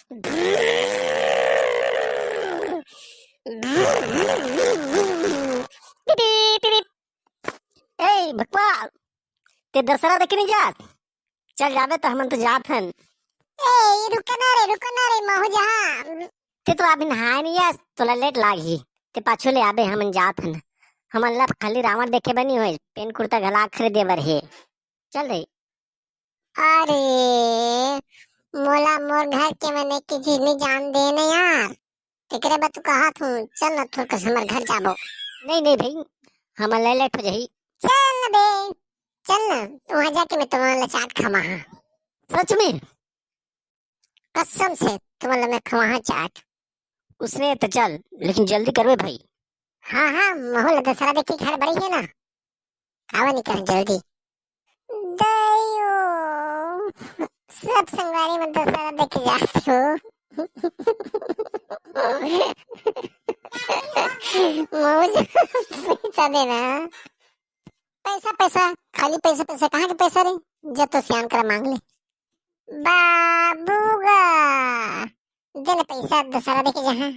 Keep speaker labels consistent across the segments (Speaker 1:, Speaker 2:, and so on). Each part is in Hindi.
Speaker 1: ए भक्वा, ते दशहरा देखे नहीं जात? चल जावे तो हम तो जात हन।
Speaker 2: ए रुक ना रे महू जहाँ।
Speaker 1: ते तो अभी नहाए नहीं है, तोला लेट लागी। ते पाछो ले आबे हमन जात हन। हमन ला खाली रावण देखे बनी होए, पेन कुर्ता गला खरीदे बर हे। चल रे।
Speaker 2: अरे मोला मोर घर के मने की चीज नहीं जान दे न यार। तेकरे बा तू कहा तू चल ना थोड़ कस हमर घर जाबो।
Speaker 1: नहीं नहीं भाई, हमन ले लेट हो जाही।
Speaker 2: चल ना बे, चल ना वहाँ जाके मैं तुम्हारा चाट खावा।
Speaker 1: सच में?
Speaker 2: कसम से तुम्हारा मैं खवा चाट।
Speaker 1: उसने तो चल, लेकिन जल्दी करवे भाई।
Speaker 2: हाँ हाँ माहौल दशहरा देखी घर बड़ी है ना, खावा नहीं कर जल्दी। दयो सब संगवारी में दशहरा देखे जाती हो। मौज पैसा देना। पैसा पैसा खाली पैसा पैसा कहाँ के पैसा रे, जब तो सियान कर मांग ले। बाबूगा देना पैसा दशहरा देखे जहाँ।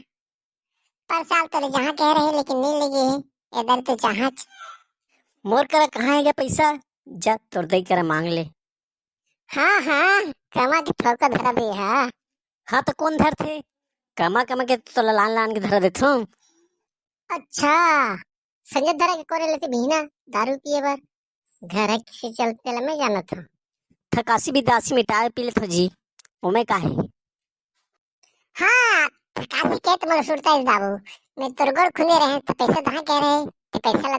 Speaker 2: पर साल तो जहाँ कह रहे लेकिन नहीं लगे है इधर तो जहाँ।
Speaker 1: मोर करा कहाँ है क्या पैसा? जा तोर दई करा मांग ले।
Speaker 2: हाँ हाँ कमा के ठोका धरा दे।
Speaker 1: हाँ तो कौन धर थे? कमा कमा के तो लान लान के धरा देथो।
Speaker 2: अच्छा संजय धरा के कोरे लेते भीना दारू पिए बर घर है किसी चलते ला मैं जाना था।
Speaker 1: थकासी भी दासी मिटाए पी लेथो जी, उमे का है।
Speaker 2: हाँ काशी के तुम्हारा सुरता इस बाबू मैं तोर गोड़ खुले रहे तो पैसा कहाँ कह रहे तो पैसा ला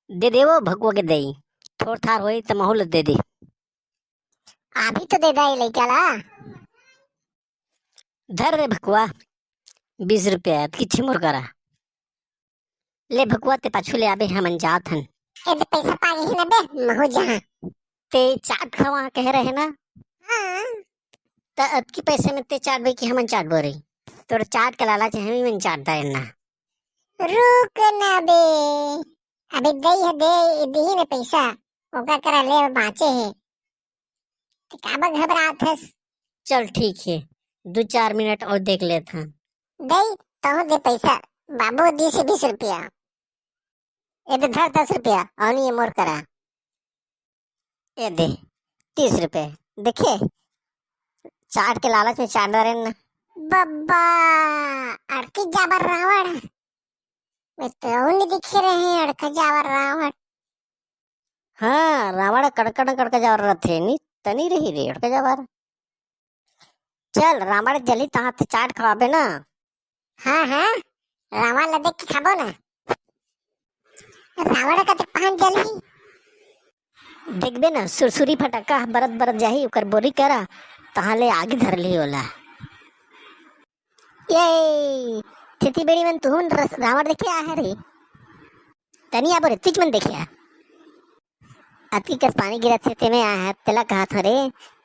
Speaker 1: दे दे वो भगवा के दई, थोड़ थार होई तो माहौल दे दे।
Speaker 2: अभी तो दे दे ले चला।
Speaker 1: धर रे भगवा, 20 रुपया किछि मोर करा ले। भगवा ते पाछू ले आबे हमन जात हन।
Speaker 2: ए तो पैसा पागे ही ना बे महू जहाँ।
Speaker 1: ते चाट खवा कह रहे ना,
Speaker 2: हाँ
Speaker 1: तो अब की पैसे में ते चाट बे की हमन चाट बो रही। तोर चाट के लालच है हम मन चाट दाए ना।
Speaker 2: रुक ना बे, अभी दई है दे दी ना पैसा ओका करा ले बाचे है तो काबा घबरात है।
Speaker 1: चल ठीक है, 2-4 मिनट और देख लेते हैं।
Speaker 2: दई तो दे पैसा बाबू दी से 20 रुपया। ये तो धर 10 रुपया और नहीं ये मोर करा।
Speaker 1: ये दे 30 रुपए। देखे चाट के लालच में चाट दे रहे ना।
Speaker 2: बब्बा अड़की जाबर रावण मैं तो नहीं दिखे रहे हैं अड़का जाबर रावण।
Speaker 1: हाँ रावण कड़कड़ कड़का जा रहा थे नी तनी रही रे अड़का जा बार। चल रावण जली तहाँ ते चाट खवाबे ना।
Speaker 2: हाँ हाँ रावण ला देख के खाबो ना। रावण का तो पान जली
Speaker 1: देखबे ना सुरसुरी फटका बरत बरत जाही ओकर बोरी करा तहाँ ले आगे धर ली ओला। ये खेती बेड़ी मन तू रावण देखे आ है रे तनी आबो रे तुझ मन देखे अति कस पानी गिरा थे ते में आया तेला कहा था रे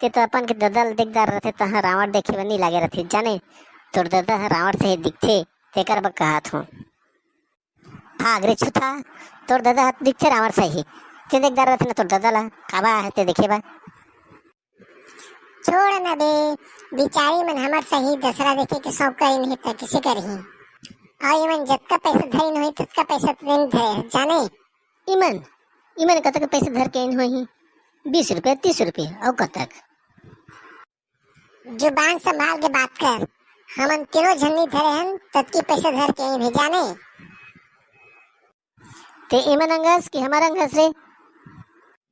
Speaker 1: ते तो अपन के ददल दिखदार रहते तहाँ रावण देखे बनी लागे रहते जाने तोर दादा रावण से दिखते तेकर बक कहा था। भाग रे छुथा, तोर दादा दिखते रावण से ही ते दिखदार रहते ना तोर दादा ला काबा है ते देखे बा।
Speaker 2: छोड़ ना बे बिचारी मन हमार सही दसरा देखे के शौक करी नहीं था किसी करही और ये मन जितना पैसा धरी नहीं तत्का पैसा तो नहीं धरे जाने।
Speaker 1: इमन इमन कतक पैसे धर के इन हुई 20 रुपए 30 रुपए और कतक।
Speaker 2: जुबान संभाल के बात कर, हमन तीनों झन्नी धरे हन तत्की पैसा धर के इन जाने।
Speaker 1: ते इमन अंगस कि हमारा अंगस रे?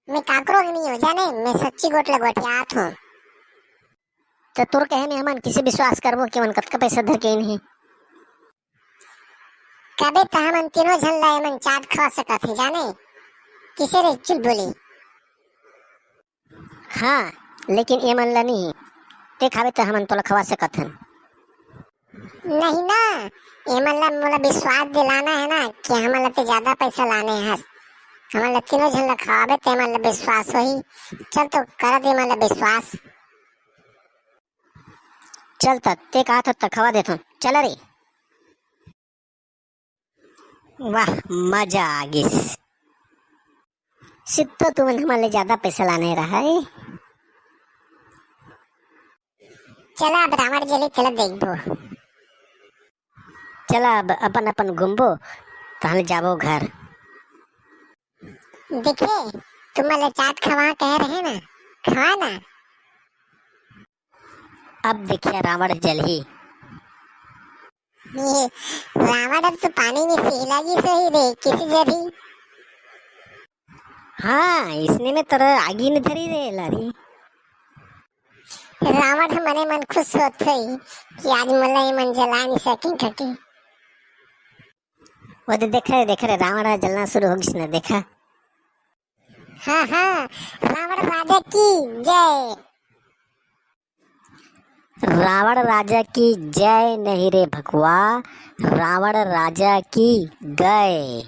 Speaker 2: मैं काकरो नहीं हो जाने, मैं सच्ची गोट लगवटियात हूँ।
Speaker 1: तो तोर कहे में हमन किसी विश्वास करबो कि मन कतका पैसा धर के इन है।
Speaker 2: कबे तो हमन तीनों झन लाए मन चाट खा सकत है जाने किसे रे चुल बोली।
Speaker 1: हाँ लेकिन ये मन ला नहीं ते खावे तो हमन तोला खवा सकत हन।
Speaker 2: नहीं ना ये मन ला मोला विश्वास दिलाना है ना कि हमन ला तो ज्यादा पैसा लाने हैं। हमन ला तीनों झन ला खवाबे ते मन ला विश्वास होही। चल तो कर दे मन ला विश्वास।
Speaker 1: चल ते कहा था खवा देता चल रे। वाह मजा आ गई। सिर्फ तो तुमने हमारे ज्यादा पैसा लाने रहा है।
Speaker 2: चला अब रावण जली तेला देखबो।
Speaker 1: चला अब अपन अपन घूमबो ताहले जाबो घर।
Speaker 2: देखे तुम मला चाट खवा कह रहे ना, खवा ना।
Speaker 1: अब देखिए रावण जल ही।
Speaker 2: ये रावण अब तो पानी में सहलागी सही रे किसी जरी।
Speaker 1: हाँ इसने में तर आगी न धरी रे लारी।
Speaker 2: रावण मने मन खुश होत हई कि आज मला ये मन जला नहीं सकी ठकी।
Speaker 1: वो तो देख रहे रावण जलना शुरू हो गई देखा।
Speaker 2: हाँ हाँ रावण राजा की जय।
Speaker 1: रावण राजा की जय नहीं रे भगवा, रावण राजा की गए।